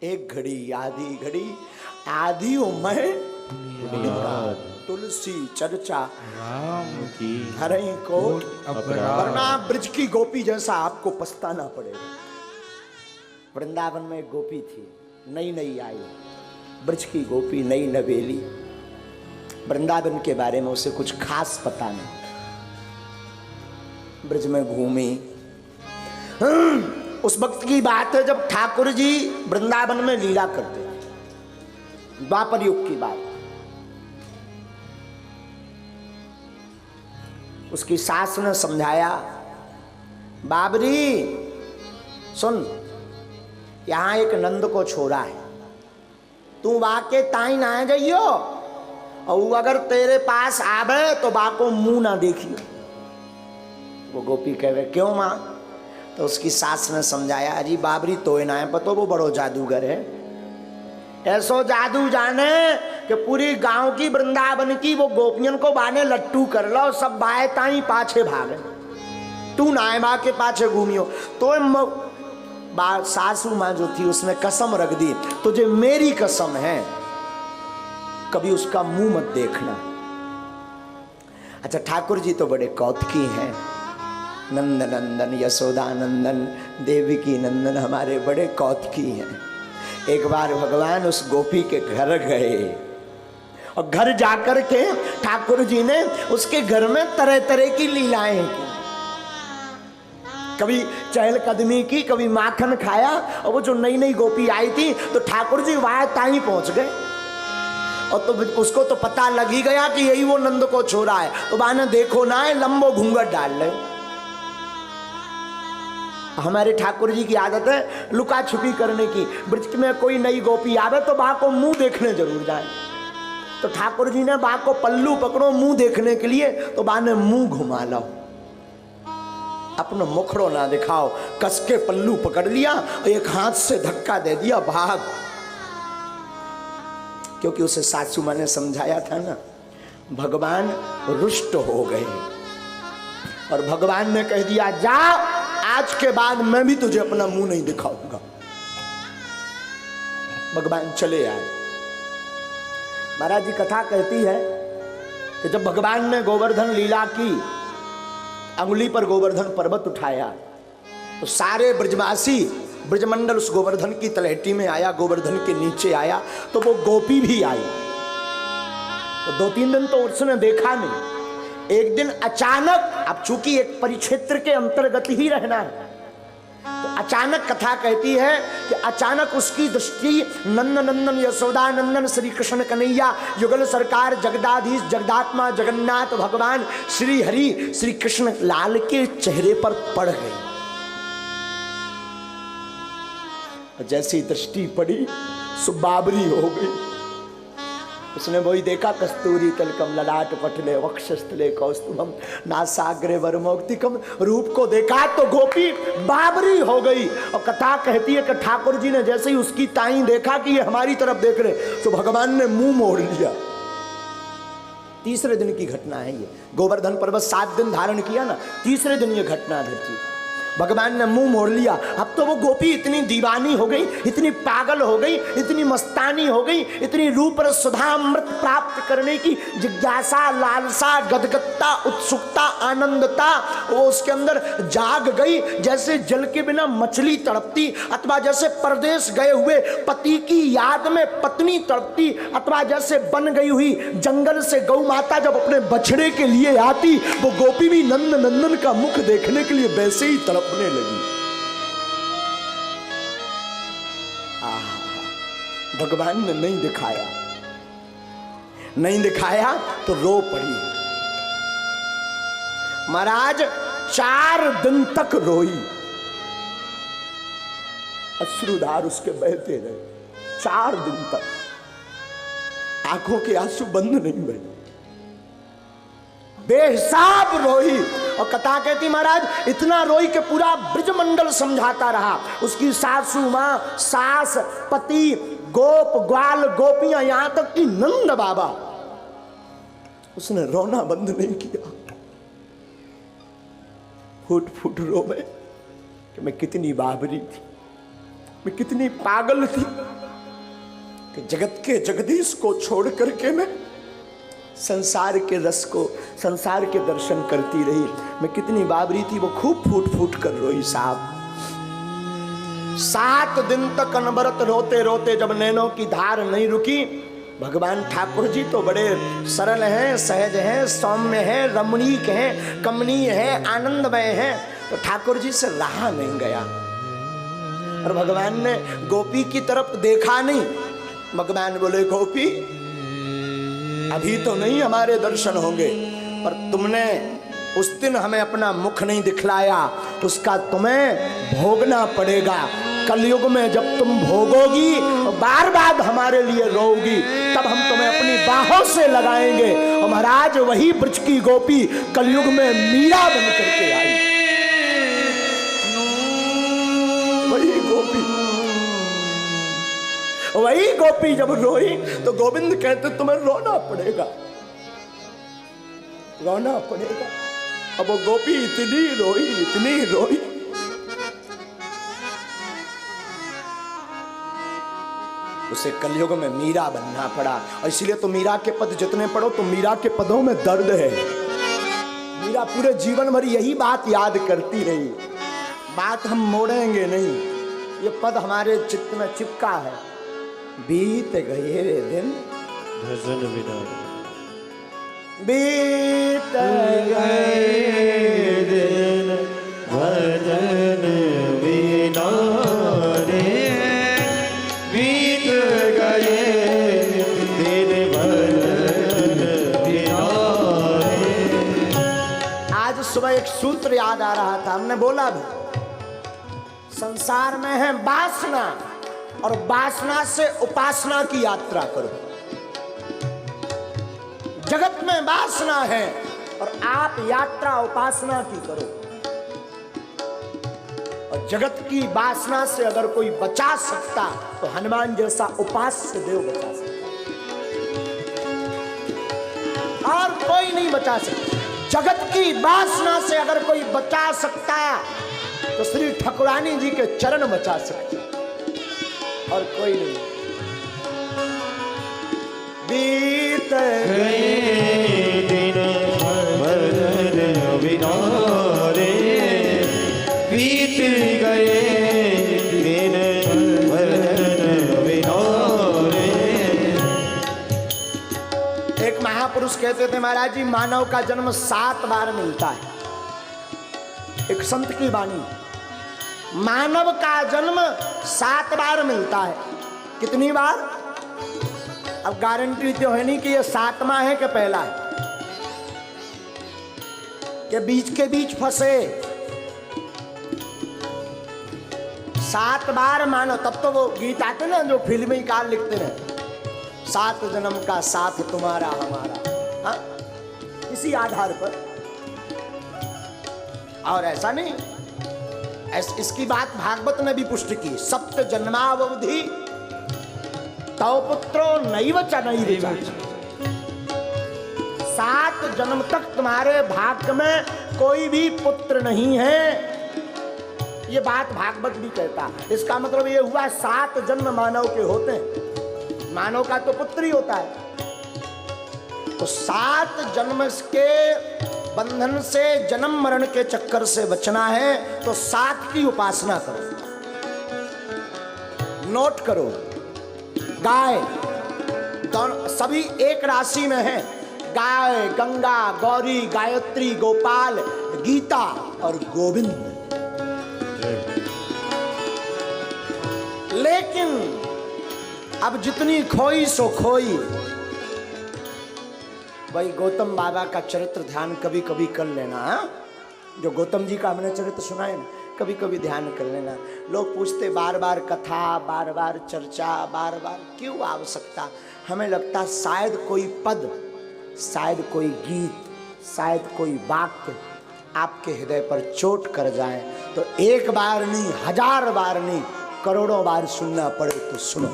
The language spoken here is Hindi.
एक घड़ी आधी घड़ी आधी उम्र तुलसी चर्चा राम की हरई कोट अपराध। वरना ब्रज की गोपी जैसा आपको पछताना पड़ेगा। वृंदावन में एक गोपी थी, नई नई आई, ब्रज की गोपी नई नवेली, वृंदावन के बारे में उसे कुछ खास पता नहीं। ब्रज में घूमी। उस वक्त की बात है जब ठाकुर जी वृंदावन में लीला करते थे, द्वापर युग की बात। उसकी सास ने समझाया, बाबरी सुन, यहां एक नंद को छोड़ा है, तू वाके ताई ना जाइयो, और अगर तेरे पास आवे तो बाको मुंह ना देखियो। वो गोपी कह रहे क्यों मां? तो उसकी सास ने समझाया, अरे बाबरी तो ना है पतो, वो बड़ो जादूगर है, ऐसो जादू जाने कि पूरी गांव की वृंदावन की वो गोपियन को बाने लट्टू कर लो, सब बाएं ताई पाछे भागे, तू नाए माँ के पाछे घूमियो। तो सासू माँ जो थी उसने कसम रख दी, तुझे मेरी कसम है कभी उसका मुंह मत देखना। अच्छा, ठाकुर जी तो बड़े कौतकी हैं, नंद नंदन यशोदा नंदन देवकी नंदन हमारे बड़े कौतकी हैं। एक बार भगवान उस गोपी के घर गए और घर जाकर के ठाकुर जी ने उसके घर में तरह तरह की लीलाएं की, कभी चहलकदमी की, कभी माखन खाया। और वो जो नई नई गोपी आई थी तो ठाकुर जी वहां ताई पहुंच गए, और तो उसको तो पता लग ही गया कि यही वो नंद को छोड़ा है। तो बाने देखो ना है लंबो घूंघट डाल ले। हमारे ठाकुर जी की आदत है लुका छुपी करने की। ब्रज में कोई नई गोपी आवे तो बा को मुंह देखने जरूर जाए। तो ठाकुर जी ने बा को पल्लू पकड़ो मुंह देखने के लिए, तो बा ने मुंह घुमा लो, अपना मुखड़ो ना दिखाओ, कस के पल्लू पकड़ लिया और एक हाथ से धक्का दे दिया, भाग। क्योंकि उसे सासू माँ ने समझाया था ना, भगवान रुष्ट हो गए और भगवान ने कह दिया जा, आज के बाद मैं भी तुझे अपना मुंह नहीं दिखाऊंगा। भगवान चले आए। महाराज जी कथा कहती है कि जब भगवान ने गोवर्धन लीला की, अंगुली पर गोवर्धन पर्वत उठाया, तो सारे ब्रजवासी ब्रजमंडल उस गोवर्धन की तलहटी में आया, गोवर्धन के नीचे आया, तो वो गोपी भी आई। तो 2-3 दिन तो उसने देखा नहीं। एक दिन अचानक, अब चूंकि एक परिक्षेत्र के अंतर्गत ही रहना है, तो अचानक कथा कहती है कि अचानक उसकी दृष्टि नंद नंदन यशोदा नंदन श्री कृष्ण कन्हैया युगल सरकार जगदाधीश जगदात्मा जगन्नाथ भगवान श्री हरि श्री कृष्ण लाल के चेहरे पर पड़ गई। जैसी दृष्टि पड़ी सुबाबरी हो गई। उसने वही देखा, कस्तूरी तिलकम ललाट पटले वक्षस्थले कौस्तुभम नासाग्रे वरमौक्तिकम, रूप को देखा तो गोपी बाबरी हो गई। और कथा कहती है कि ठाकुर जी ने जैसे ही उसकी ताई देखा कि ये हमारी तरफ देख रहे, तो भगवान ने मुंह मोड़ लिया। तीसरे दिन की घटना है ये। गोवर्धन पर्वत 7 दिन धारण किया ना, तीसरे दिन ये घटना घटी। भगवान ने मुंह मोड़ लिया। अब तो वो गोपी इतनी दीवानी हो गई, इतनी पागल हो गई, इतनी मस्तानी हो गई, इतनी रूप रस सुधा अमृत प्राप्त करने की जिज्ञासा, लालसा, गदगदता, उत्सुकता, आनंदता वो उसके अंदर जाग गई। जैसे जल के बिना मछली तड़पती, अथवा जैसे परदेश गए हुए पति की याद में पत्नी तड़पती, अथवा जैसे बन गई हुई जंगल से गौ माता जब अपने बछड़े के लिए आती, वो गोपी भी नंद नंदन का मुख देखने के लिए वैसे ही तड़पने लगी। भगवान ने नहीं दिखाया, नहीं दिखाया तो रो पड़ी। महाराज 4 दिन तक रोई, अश्रुधार उसके बहते रहे 4 दिन तक, आंखों के आंसू बंद नहीं हुए, बेहिसाब रोई। और कथा कहती महाराज इतना रोई कि पूरा ब्रजमंडल समझाता रहा। उसकी सासू मां, सास, पति, गोप, ग्वाल, गोपियां, यहां तक कि नंद बाबा, उसने रोना बंद नहीं किया। फूट फूट रोवे कि मैं कितनी बाबरी थी, मैं कितनी पागल थी कि जगत के जगदीश को छोड़ करके मैं संसार के रस को, संसार के दर्शन करती रही। मैं कितनी बाबरी थी, वो खूब फूट फूट कर रोई साहब। 7 दिन तक अनवरत रोते रोते जब नैनों की धार नहीं रुकी, भगवान ठाकुर जी तो बड़े सरल हैं, सहज हैं, सौम्य हैं, रमणीक हैं, कमनीय हैं, आनंदमय हैं, तो ठाकुर जी से रहा नहीं गया। और भगवान ने गोपी की तरफ देखा नहीं। भगवान बोले, गोपी अभी तो नहीं हमारे दर्शन होंगे, पर तुमने उस दिन हमें अपना मुख नहीं दिखलाया, उसका तुम्हें भोगना पड़ेगा। कलयुग में जब तुम भोगोगी, बार बार हमारे लिए रोओगी, तब हम तुम्हें अपनी बाहों से लगाएंगे। और महाराज वही ब्रज की गोपी कलयुग में मीरा बन करके आई। वही गोपी जब रोई तो गोविंद कहते तुम्हें रोना पड़ेगा, रोना पड़ेगा। अब वो गोपी इतनी रोई, इतनी रोई, उसे कलयुग में मीरा बनना पड़ा। और इसलिए तो मीरा के पद जितने पढ़ो तो मीरा के पदों में दर्द है। मीरा पूरे जीवन भर यही बात याद करती रही, बात हम मोड़ेंगे नहीं, ये पद हमारे चित्त में चिपका है। बीत गए रे दिन भजन बिना, बीत गए दिन भजन बिना रे, बीत गए दिन भजन बिना रे। आज सुबह एक सूत्र याद आ रहा था, हमने बोला भी संसार में है वासना, और वासना से उपासना की यात्रा करो। जगत में वासना है और आप यात्रा उपासना की करो। और जगत की वासना से अगर कोई बचा सकता तो हनुमान जैसा उपास्य देव बचा सकता, और कोई नहीं बचा सकता। जगत की वासना से अगर कोई बचा सकता तो श्री ठकुरानी जी के चरण बचा सकते, और कोई नहीं। बीत गए दिन भजन बिना रे, बीत गए दिन भजन बिना रे। एक महापुरुष कहते थे, महाराज जी मानव का जन्म 7 बार मिलता है। एक संत की वाणी, मानव का जन्म 7 बार मिलता है। कितनी बार? अब गारंटी तो है नहीं कि ये 7वां है कि पहला है, कि बीच के बीच फंसे। 7 बार मानो, तब तो वो गीत आते ना जो फिल्मी काल लिखते हैं, 7 जन्म का साथ तुम्हारा हमारा, हाँ? इसी आधार पर। और ऐसा नहीं, इसकी बात भागवत ने भी पुष्टि की। 7 जन्मावधि तव पुत्रो नैव च नैव। 7 जन्म तक तुम्हारे भाग्य में कोई भी पुत्र नहीं है, ये बात भागवत भी कहता है। इसका मतलब ये हुआ 7 जन्म मानव के होते हैं, मानव का तो पुत्र ही होता है। तो 7 जन्म के बंधन से, जन्म मरण के चक्कर से बचना है तो 7 की उपासना करो। नोट करो, गाय सभी एक राशि में है। गाय, गंगा, गौरी, गायत्री, गोपाल, गीता और गोविंद। लेकिन अब जितनी खोई सो खोई। भाई गौतम बाबा का चरित्र ध्यान कभी कभी कर लेना, हा? जो गौतम जी का हमने चरित्र सुना है ना, कभी कभी ध्यान कर लेना। लोग पूछते बार बार कथा, बार बार चर्चा, बार बार क्यों आवश्यकता? हमें लगता शायद कोई पद, शायद कोई गीत, शायद कोई वाक्य आपके हृदय पर चोट कर जाए तो एक बार नहीं, 1000 बार नहीं, करोड़ों बार सुनना पड़े तो सुनो।